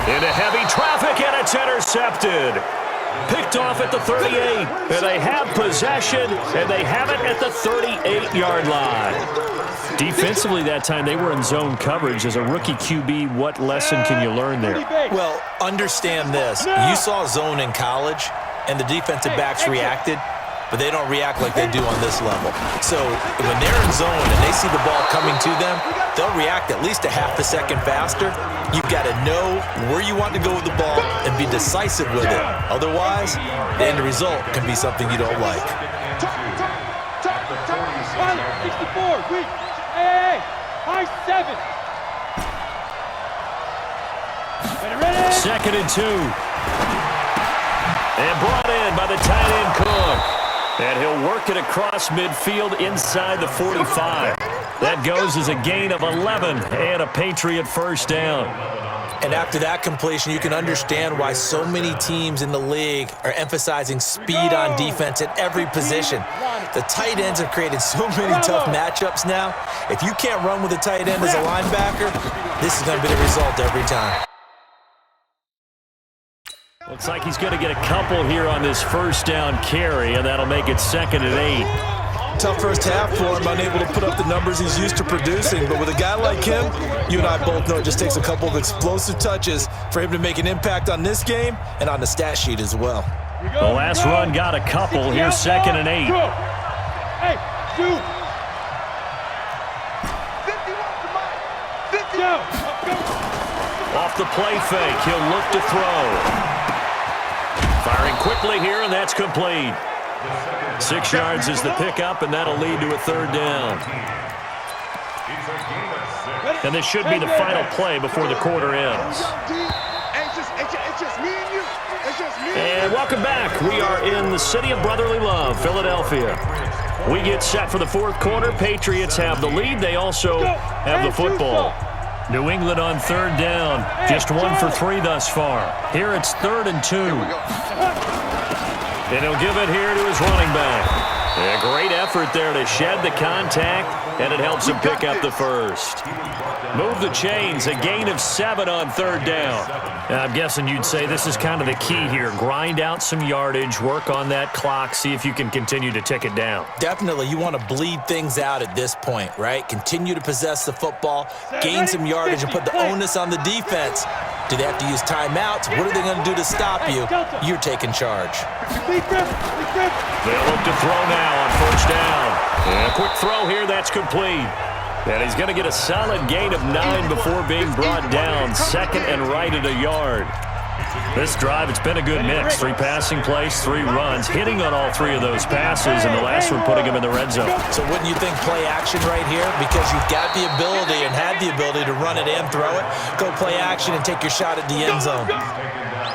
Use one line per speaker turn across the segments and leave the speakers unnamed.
Into heavy traffic, and it's intercepted. Picked off at the 38, and they have possession, and they have it at the 38-yard line. Defensively that time, they were in zone coverage. As a rookie QB, what lesson can you learn there?
Well, understand this. You saw zone in college, and the defensive backs reacted, but they don't react like they do on this level. So when they're in zone and they see the ball coming to them, they'll react at least a half a second faster. You've got to know where you want to go with the ball and be decisive with it. Otherwise, the end result can be something you don't like.
64, hey, high 7. Ready.
2nd and 2. And brought in by the tight end Cook. And he'll work it across midfield inside the 45. That goes as a gain of 11 and a Patriot first down.
And after that completion, you can understand why so many teams in the league are emphasizing speed on defense at every position. The tight ends have created so many tough matchups now. If you can't run with a tight end as a linebacker, this is going to be the result every time.
Looks like he's going to get a couple here on this first down carry, and that'll make it 2nd and 8.
Tough first half for him, unable to put up the numbers he's used to producing. But with a guy like him, you and I both know it just takes a couple of explosive touches for him to make an impact on this game and on the stat sheet as well.
The last run got a couple. Here's 2nd and 8.
Hey, shoot. 50
Off the play fake, he'll look to throw. Firing quickly here, and that's complete. 6 yards is the pickup, and that'll lead to a 3rd down. And this should be the final play before the quarter ends. And welcome back. We are in the city of brotherly love, Philadelphia. We get set for the 4th quarter. Patriots have the lead. They also have the football. New England on 3rd down. Just 1 for 3 thus far. Here it's 3rd and 2. And he'll give it here to his running back. A great effort there to shed the contact, and it helps him pick up the first. Move the chains, a gain of 7 on 3rd down. Now, I'm guessing you'd say this is kind of the key here. Grind out some yardage, work on that clock, see if you can continue to tick it down.
Definitely, you want to bleed things out at this point, right? Continue to possess the football, gain some yardage, and put the onus on the defense. Do they have to use timeouts? What are they going to do to stop you? You're taking charge.
They'll look to throw now on 1st down. And a quick throw here, that's complete. And he's going to get a solid gain of 9 before being brought down. 2nd and right at a yard. This drive, it's been a good mix. 3 passing plays, 3 runs, hitting on all 3 of those passes, and the last one putting him in the red zone.
So wouldn't you think play action right here? Because you've got the ability and had the ability to run it and throw it. Go play action and take your shot at the end zone.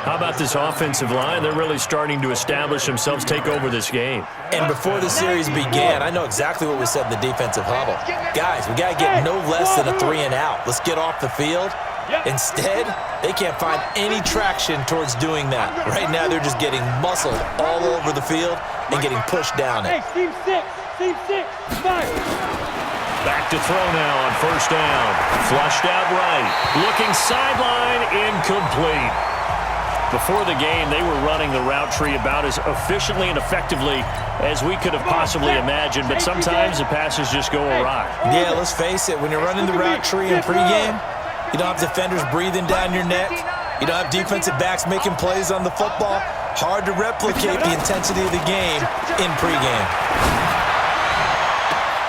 How about this offensive line? They're really starting to establish themselves, take over this game.
And before the series began, I know exactly what we said in the defensive huddle. Guys, we got to get no less than a 3 and out. Let's get off the field. Instead, they can't find any traction towards doing that. Right now, they're just getting muscled all over the field and getting pushed down it.
Hey, team 6, fire.
Back to throw now on 1st down. Flushed out right. Looking sideline, incomplete. Before the game, they were running the route tree about as efficiently and effectively as we could have possibly imagined, but sometimes the passes just go awry.
Yeah, let's face it, when you're running the route tree in pregame, you don't have defenders breathing down your neck. You don't have defensive backs making plays on the football. Hard to replicate the intensity of the game in pregame.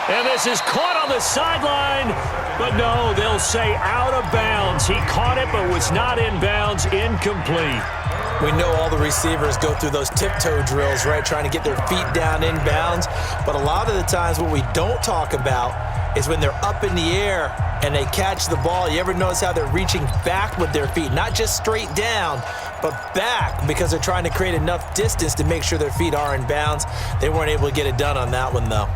And this is caught on the sideline, but no, they'll say out of bounds. He caught it, but was not in bounds, incomplete.
We know all the receivers go through those tiptoe drills, right, trying to get their feet down in bounds. But a lot of the times what we don't talk about is when they're up in the air and they catch the ball. You ever notice how they're reaching back with their feet? Not just straight down, but back, because they're trying to create enough distance to make sure their feet are in bounds. They weren't able to get it done on that one, though.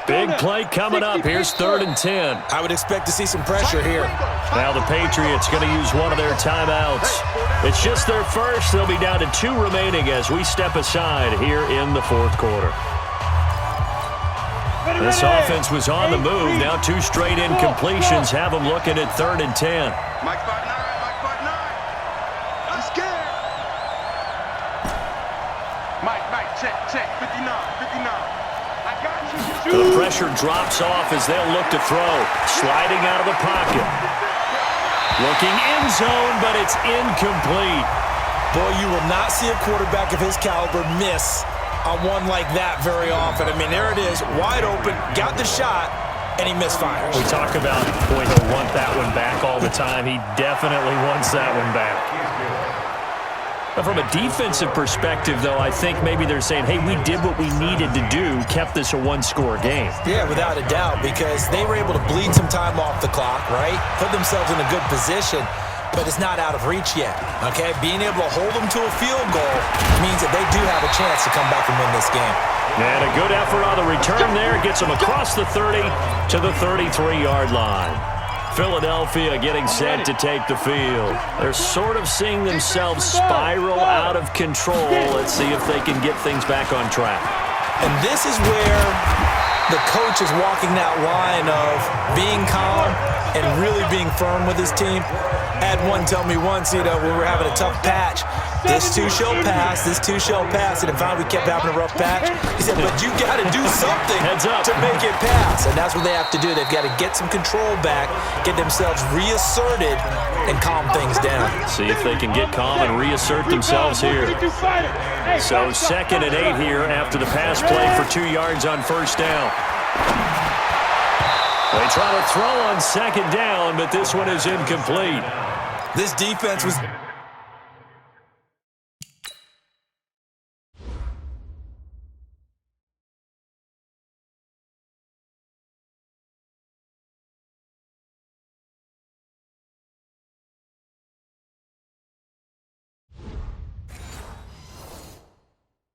Big play coming up. Here's 3rd and 10.
I would expect to see some pressure here.
Now the Patriots going to use one of their timeouts. It's just their first. They'll be down to 2 remaining as we step aside here in the 4th quarter. This offense was on the move. Now 2 straight incompletions have them looking at 3rd and 10.
Mike 5-9, Mike 5-9. I'm scared. Mike, check. 59. I got you.
The pressure drops off as they'll look to throw. Sliding out of the pocket. Looking end zone, but it's incomplete.
Boy, you will not see a quarterback of his caliber miss on one like that very often. I mean, there it is, wide open, got the shot, and he misfires.
We talk about, boy, he'll want that one back all the time. He definitely wants that one back. But from a defensive perspective, though, I think maybe they're saying, hey, we did what we needed to do, kept this a 1-score game.
Yeah, without a doubt, because they were able to bleed some time off the clock, right? Put themselves in a good position, but it's not out of reach yet, okay? Being able to hold them to a field goal means that they do have a chance to come back and win this game.
And a good effort on the return there gets them across the 30 to the 33-yard line. Philadelphia getting set to take the field. They're sort of seeing themselves spiral out of control. Let's see if they can get things back on track.
And this is where the coach is walking that line of being calm and really being firm with his team. I had one tell me once, when we were having a tough patch, this too shall pass, and then finally we kept having a rough patch. He said, but you got to do something to make it pass, and that's what they have to do. They've got to get some control back, get themselves reasserted, and calm things down.
See if they can get calm and reassert themselves here. So 2nd and 8 here after the pass play for 2 yards on 1st down. They try to throw on 2nd down, but this one is incomplete.
This defense was...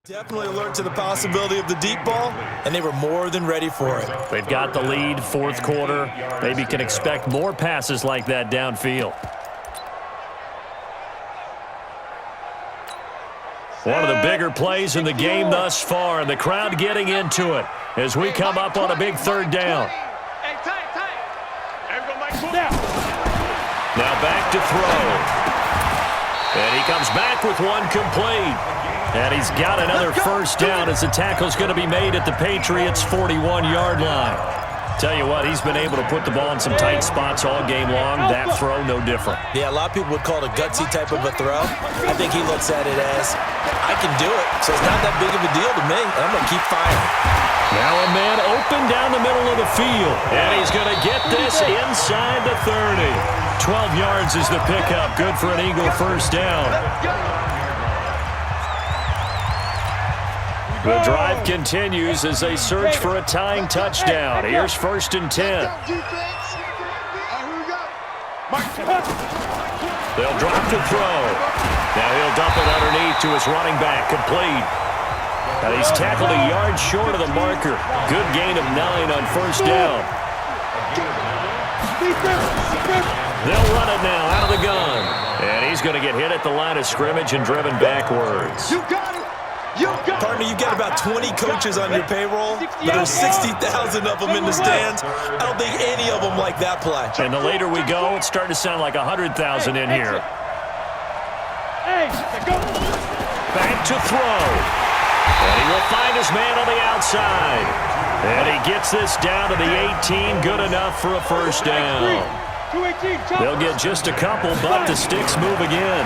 definitely alert to the possibility of the deep ball, and they were more than ready for it.
They've got the lead, 4th quarter. Maybe can expect more passes like that downfield. One of the bigger plays in the game thus far, and the crowd getting into it as we come up on a big 3rd down. Now back to throw. And he comes back with one complete. And he's got another 1st down as the tackle's going to be made at the Patriots' 41-yard line. Tell you what, he's been able to put the ball in some tight spots all game long. That throw, no different.
Yeah, a lot of people would call it a gutsy type of a throw. I think he looks at it as, I can do it, so it's not that big of a deal to me. I'm going to keep firing.
Now a man open down the middle of the field. And he's going to get this inside the 30. 12 yards is the pickup. Good for an Eagle 1st down. The drive continues as they search for a tying touchdown. Here's 1st and 10. They'll drop to throw. Now he'll dump it underneath to his running back, complete. Now he's tackled a yard short of the marker. Good gain of 9 on 1st down. They'll run it now out of the gun. And he's going to get hit at the line of scrimmage and driven backwards.
Partner, you've got about 20 coaches on your payroll, but there's 60,000 of them in the stands. I don't think any of them like that play.
And the later we go, it's starting to sound like 100,000 in here. Back to throw. And he will find his man on the outside. And he gets this down to the 18, good enough for a 1st down. They'll get just a couple, but the sticks move again.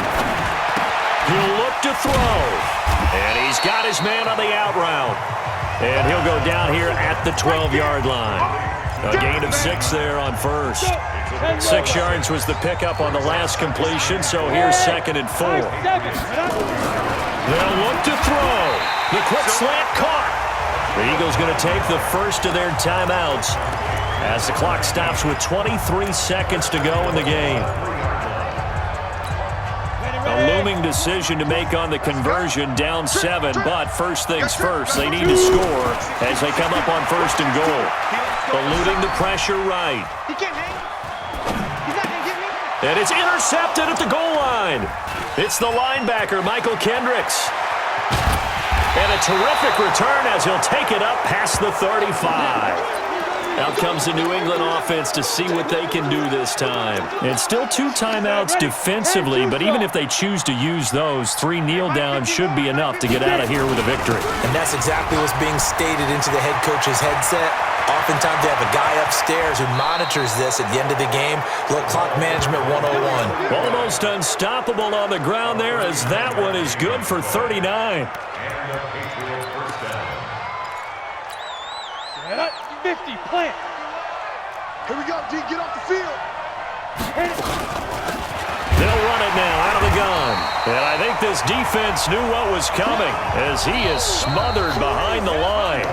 He'll look to throw. And he's got his man on the out route. And he'll go down here at the 12-yard line. A gain of 6 there on 1st. 6 yards was the pickup on the last completion, so here's 2nd and 4. They'll look to throw. The quick slant caught. The Eagles going to take the first of their timeouts as the clock stops with 23 seconds to go in the game. A looming decision to make on the conversion, down 7. But first things first, they need to score as they come up on 1st and goal. Eluding the pressure right.
He can't hang. He's not going to get me.
And it's intercepted at the goal line. It's the linebacker, Michael Kendricks. And a terrific return as he'll take it up past the 35. Out comes the New England offense to see what they can do this time. And still 2 timeouts defensively, but even if they choose to use those, 3 kneel downs should be enough to get out of here with a victory.
And that's exactly what's being stated into the head coach's headset. Oftentimes they have a guy upstairs who monitors this at the end of the game. Look, clock management 101.
Almost unstoppable on the ground there as that one is good for 39.
50, plant.
Here we go, D. Get off the field.
They'll run it now out of the gun. And I think this defense knew what was coming as he is smothered behind the line.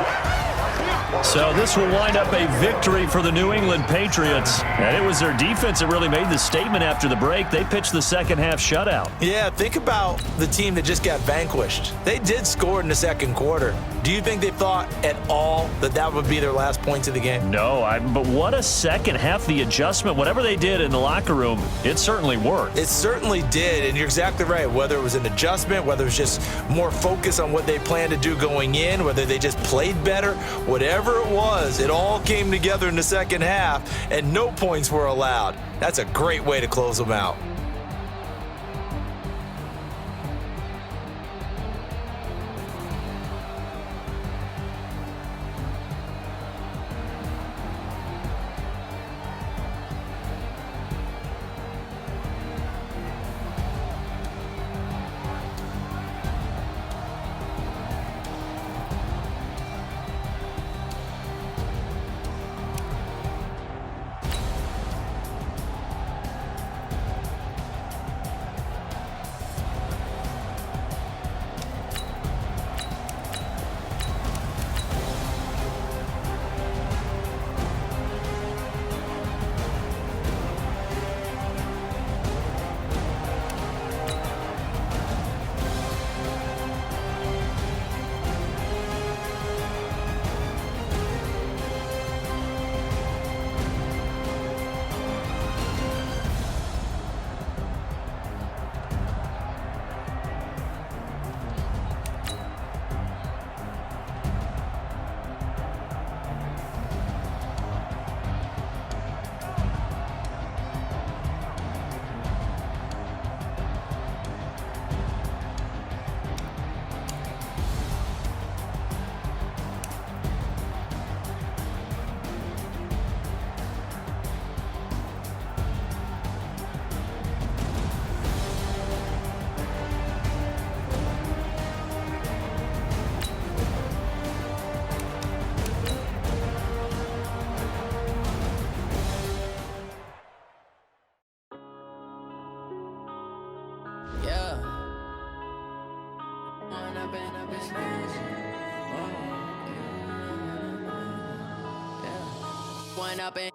So this will wind up a victory for the New England Patriots. And it was their defense that really made the statement after the break. They pitched the second half shutout.
Yeah, think about the team that just got vanquished. They did score in the second quarter. Do you think they thought at all that that would be their last points of the game?
No, but what a second half. The adjustment, whatever they did in the locker room, it certainly worked.
It certainly did, and you're exactly right. Whether it was an adjustment, whether it was just more focus on what they planned to do going in, whether they just played better, whatever it was, it all came together in the second half, and no points were allowed. That's a great way to close them out.
One up and